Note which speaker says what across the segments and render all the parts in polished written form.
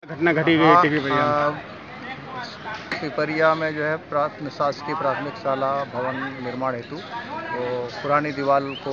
Speaker 1: घटना घटी हुई
Speaker 2: पिपरिया में जो है शासकीय प्राथमिक शाला भवन निर्माण हेतु वो पुरानी दीवार को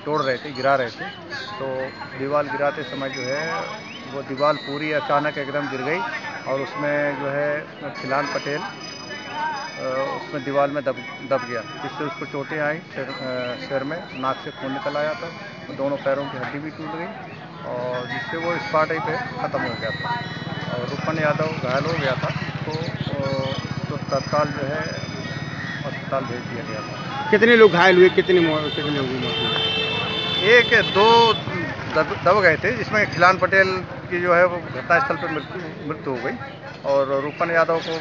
Speaker 2: तोड़ रहे थे, गिरा रहे थे। तो दीवार गिराते समय जो है वो दीवार पूरी अचानक एकदम गिर गई और उसमें जो है खिलान पटेल उसमें दीवार में दब गया, जिससे उसको चोटें आई, सिर में नाक से खून निकल आया था, दोनों पैरों की हड्डी भी टूट गई और जिससे वो स्पॉट ही पे ख़त्म हो गया था। और रूपन यादव घायल हो गया था, तो तत्काल जो है अस्पताल भेज दिया गया था।
Speaker 1: कितने लोग घायल हुए, कितने लोगों की मौत हुई?
Speaker 2: एक दो दब गए थे, जिसमें खिलान पटेल की जो है वो घटनास्थल पर मृत्यु हो गई और रूपन यादव को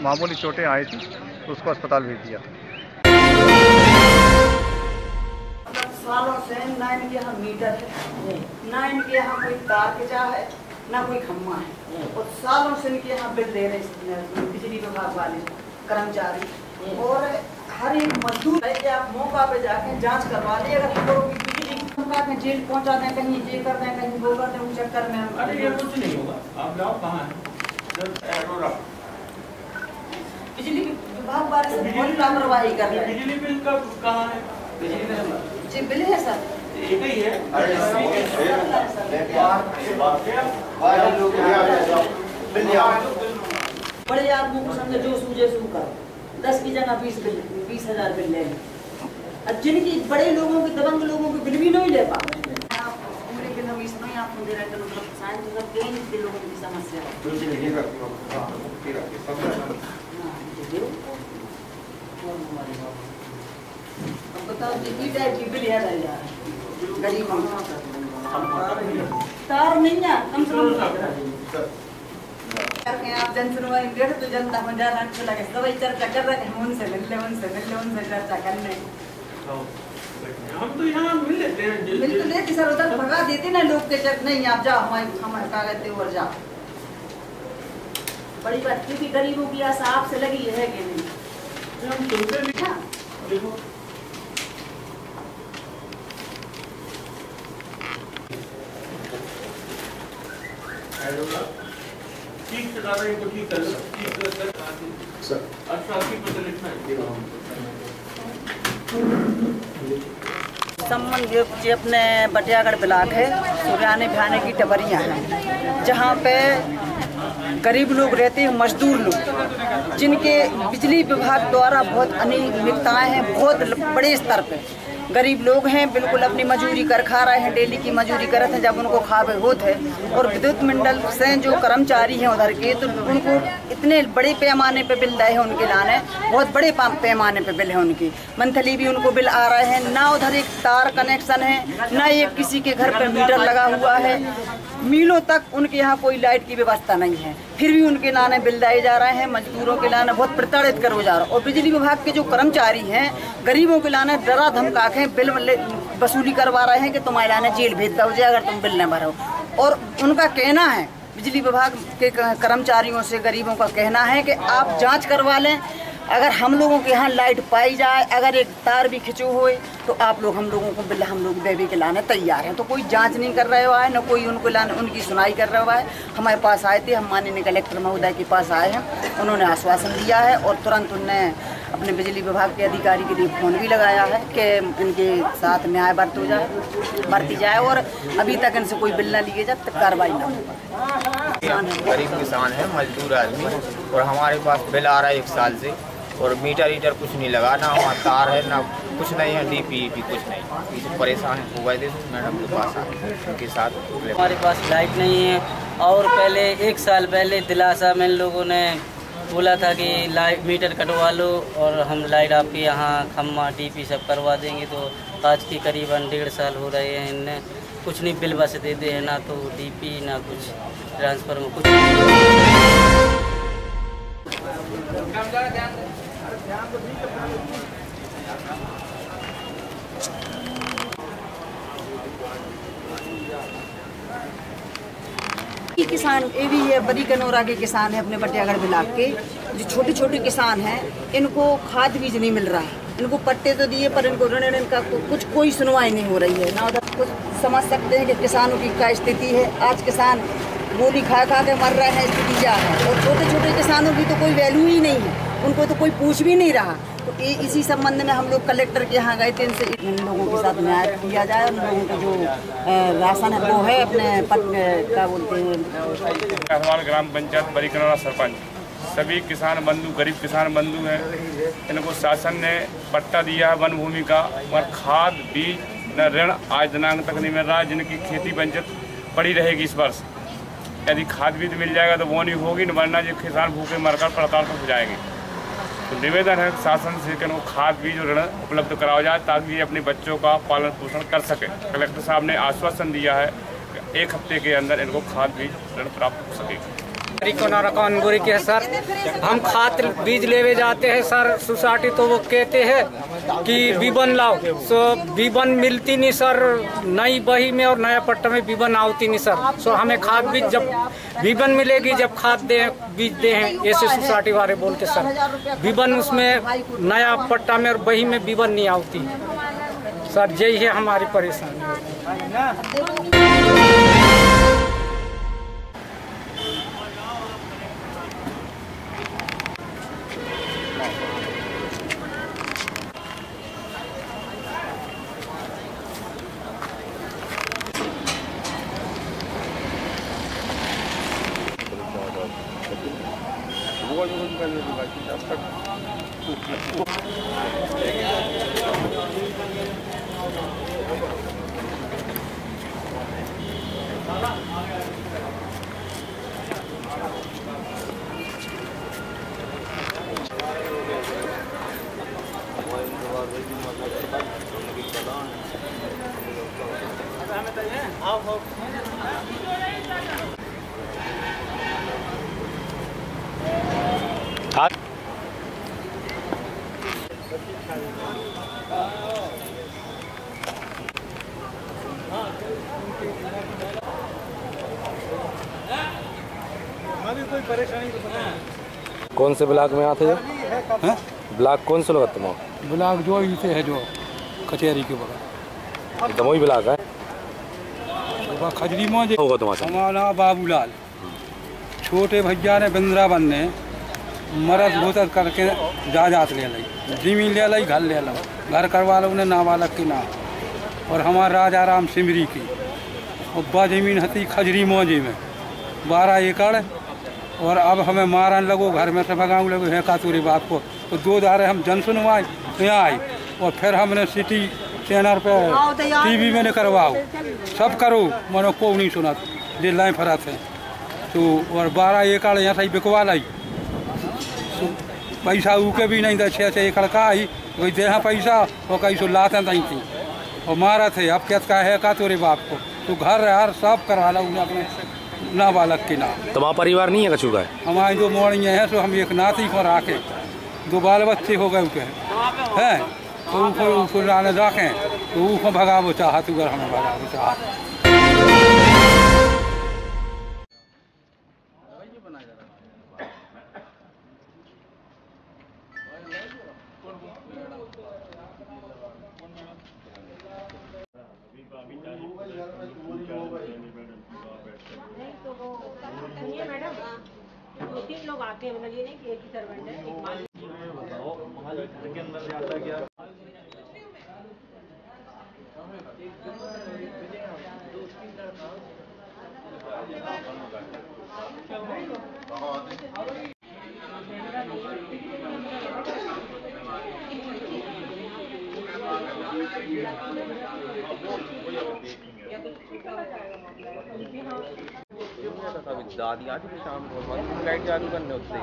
Speaker 2: मामूली चोटें आई थी, तो उसको अस्पताल भेज दिया।
Speaker 3: सालों से ना इनके यहाँ मीटर है, ना इनके यहाँ कोई तार खिंचा है, ना कोई खम्मा है, और सालों से इनके यहाँ बिल दे रहे बिजली विभाग वाले कर्मचारी। और हर एक मजदूर है कि आप मौका पे जाके जांच करवा लें। अगर हम लोग बिजली में जेल पहुंचा दें, कहीं ये कर दें, कहीं वो कर दें, उस चक्कर में
Speaker 4: अरे ये कुछ नहीं होगा। आप जाओ कहाँ है
Speaker 3: बिजली विभाग वाले से बहुत लापरवाही कर रहे हैं।
Speaker 4: बिजली बिल का कहाँ है? बिजली बिल
Speaker 3: जी बिल है सर,
Speaker 4: एक ही है।
Speaker 3: बड़े आदमी को समझे जो सूझे सू करो, 10 की जगह 20,000 बिल ले। अब जिनकी बड़े लोगों की, दबंग लोगों की बिल भी नहीं ले पा रहे। उम्र बिल हम इसमें आपको दे रहे हैं, मतलब साइन तो सब कहीं लोगों की समस्या है। अब बताओ जी टाइप की बिल याद आ जा रहा है गरीब तार नहीं है, कम से कम करके आप जन सुनवाई डेढ़ तो जनता को ज्यादा अच्छा लगे, सभी चर्चा कर रहे हैं, उनसे मिल ले उनसे चर्चा करने।
Speaker 4: हम तो यहाँ मिल लेते हैं,
Speaker 3: मिल तो लेते सर, उधर भगा देते ना लोग के चक नहीं आप जाओ हमारे कागज दे और जाओ। बड़ी बात क्योंकि गरीबों की आशा आपसे लगी है कि नहीं?
Speaker 4: हम सुनते भी हैं। देखो ठीक से दादा इनको ठीक कर सर। अच्छा आपकी पता लिखना है।
Speaker 3: संबंध जी अपने बटियागढ़ ब्लॉक है, सुरयाने भयाने की टबरियाँ हैं, जहाँ पे गरीब लोग रहते हैं, मजदूर लोग, जिनके बिजली विभाग द्वारा बहुत अनियमितताएं हैं, बहुत बड़े स्तर पे गरीब लोग हैं, बिल्कुल अपनी मजूरी कर खा रहे हैं, डेली की मजूरी करते हैं, जब उनको खावे होते हैं। और विद्युत मंडल से जो कर्मचारी हैं उधर के, तो उनको इतने बड़े पैमाने पे बिल रहे हैं, उनके लाने बहुत बड़े पैमाने पे बिल है उनकी, मंथली भी उनको बिल आ रहे हैं। ना उधर एक तार कनेक्शन है, ना एक किसी के घर पे मीटर लगा हुआ है, मीलों तक उनके यहाँ कोई लाइट की व्यवस्था नहीं है, फिर भी उनके लाने बिल दिए जा रहे हैं, मजदूरों के लाने बहुत प्रताड़ित करो जा रहा है। और बिजली विभाग के जो कर्मचारी हैं, गरीबों के लाने डरा धमका के बिल वसूली करवा रहे हैं कि तुम्हारे लाने जेल भेज दो अगर तुम बिल न भरो। और उनका कहना है, बिजली विभाग के कर्मचारियों से गरीबों का कहना है कि आप जाँच करवा लें, अगर हम लोगों के यहाँ लाइट पाई जाए, अगर एक तार भी खिंचो होए, तो आप लोग हम लोगों को बिल हम लोग देवी के लाने तैयार हैं। तो कोई जांच नहीं कर रहा हुआ है, न कोई उनको लाने उनकी सुनाई कर रहा हुआ है। हमारे पास आए थे, हम माननीय कलेक्टर महोदय के पास आए हैं, उन्होंने आश्वासन दिया है और तुरंत उनने अपने बिजली विभाग के अधिकारी के लिए फ़ोन भी लगाया है कि इनके साथ न्याय बरती जाए और अभी तक इनसे कोई बिल न लिए जाए, तब कार्रवाई न हो।
Speaker 5: गरीब किसान है, मजदूर आदमी, और हमारे पास बिल आ रहा है 1 साल से, और मीटर कुछ नहीं लगा, ना वहाँ तार है, ना कुछ नहीं है, डीपी कुछ नहीं। इसे परेशान हो गए थे, मैडम के पास आए उनके साथ।
Speaker 6: हमारे पास लाइट नहीं है, और पहले 1 साल पहले दिलासा में इन लोगों ने बोला था कि लाइट मीटर कटवा लो और हम लाइट आपके यहाँ खम्मा डीपी सब करवा देंगे। तो आज के करीबन 1.5 साल हो रहे हैं, इनने कुछ नहीं बिल बस दे दे, ना तो डीपी ना कुछ ट्रांसफर में कुछ।
Speaker 3: किसान ये भी है, बड़ी कनौरा के किसान है अपने बटियागढ़ ब्लॉक के, जो छोटे छोटे किसान हैं, इनको खाद बीज नहीं मिल रहा है। इनको पट्टे तो दिए पर इनको ऋण का कुछ कोई सुनवाई नहीं हो रही है ना। उधर कुछ समझ सकते हैं कि किसानों की क्या स्थिति है। आज किसान गोली खा खा के मर रहे हैं, स्थिति जा है। और छोटे छोटे किसानों की तो कोई वैल्यू ही नहीं है, उनको तो कोई पूछ भी नहीं रहा। तो इसी संबंध में हम लोग कलेक्टर के यहाँ गए थे, इनसे इन लोगों के साथ न्याय किया जाए। उन लोगों का जो राशन है वो है अपने क्या बोलते हैं।
Speaker 7: हमारे ग्राम पंचायत बड़ी कनौरा सरपंच सभी किसान बंधु, गरीब किसान बंधु हैं। इनको शासन ने पट्टा दिया है वन भूमि का, और खाद बीज न ऋण आज दिनांक तक नहीं मिल रहा है। जिनकी खेती बंजर पड़ी रहेगी इस वर्ष, यदि खाद बीज मिल जाएगा तो वो नहीं होगी, न वरना जो किसान भूखे मरकर पड़ताल पर हो जाएंगे। तो निवेदन है शासन से कि उनको खाद बीज और ऋण उपलब्ध कराया जाए ताकि ये अपने बच्चों का पालन पोषण कर सके। कलेक्टर साहब ने आश्वासन दिया है कि 1 हफ्ते के अंदर इनको खाद बीज ऋण प्राप्त हो सकेगी।
Speaker 8: कौनगुरी के सर हम खाद बीज लेवे जाते हैं सर सोसाइटी, तो वो कहते हैं कि बीबन लाओ, सो बीबन मिलती नहीं सर, नई बही में और नया पट्टा में बीबन आती नहीं सर। सो हमें खाद बीज जब बीबन मिलेगी जब खाद दे बीज दे हैं, ऐसे सोसाइटी वाले बोलते सर। बीबन उसमें नया पट्टा में और बही में बीबन नहीं आती सर, यही है हमारी परेशानी।
Speaker 9: कौन से ब्लॉक में आते हैं? ब्लॉक कौन से लगता है?
Speaker 10: ब्लॉक जो इसे है जो कचहरी के बगल
Speaker 9: दमोई ब्लॉक है।
Speaker 10: खजरी में होगा तुम्हारा बाबूलाल छोटे भैया ने बिंद्रावन ने मरद भूतत करके जायदाद ले ली, जमीन ले ली, घर ले लो, घर करवा लो उन्हें नाबालक के नाम, और हमारा राजा राम सिमरी की और जमीन हती खजरी मौजी में 12 एकड़। और अब हमें मारन लगो, घर में से भगाऊँ लगो, है का तुरी बात को। तो 2 दारे हम जन सुनवाई यहाँ आई, और फिर हमने सिटी चैनल पे टीवी में करवाओ, सब करो, मनो को नहीं सुना जे लाइन फरात है। तो और 12 एकड़ यहाँ से बिकवा लाई, तो पैसा उके भी नहीं था, 6 एकड़ का आई वही देहा पैसा, और कहीं सो लाते नहीं थी और मारा थे। अब क्या का है का तोरे बाप को, तो घर यार सब करवा ला उन्हें अपने नाबालक के नाम।
Speaker 9: तुम्हारा परिवार नहीं है कछू का?
Speaker 10: हमारी 2 मोड़ियाँ हैं, तो हम एक नाती को राखे, 2 बाल बच्चे हो गए उनके हैं, तो उनको रखें, तो उसको भगावो चाह, तू घर हमें भगावो चाह।
Speaker 11: मैडम 2-3 लोग आते हैं, मतलब ये नहीं कि एक ही सर्वेंट है। के अंदर जाता है क्या?
Speaker 5: दादी आती थी शाम को, लाइट चालू करने होते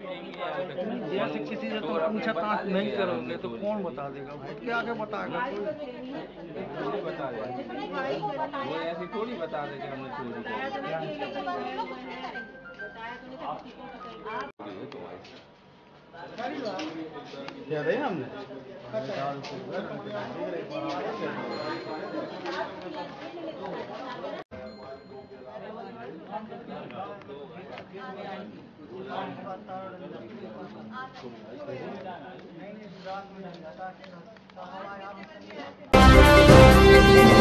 Speaker 12: जैसे किसी से तुम पूछा ताछ नहीं करोगे तो कौन बता देगा? खुद के आगे बताएगा कोई बता देगा, वो ऐसी थोड़ी बता देगा हमने चोरी
Speaker 1: क्या रहे हमने
Speaker 13: नहीं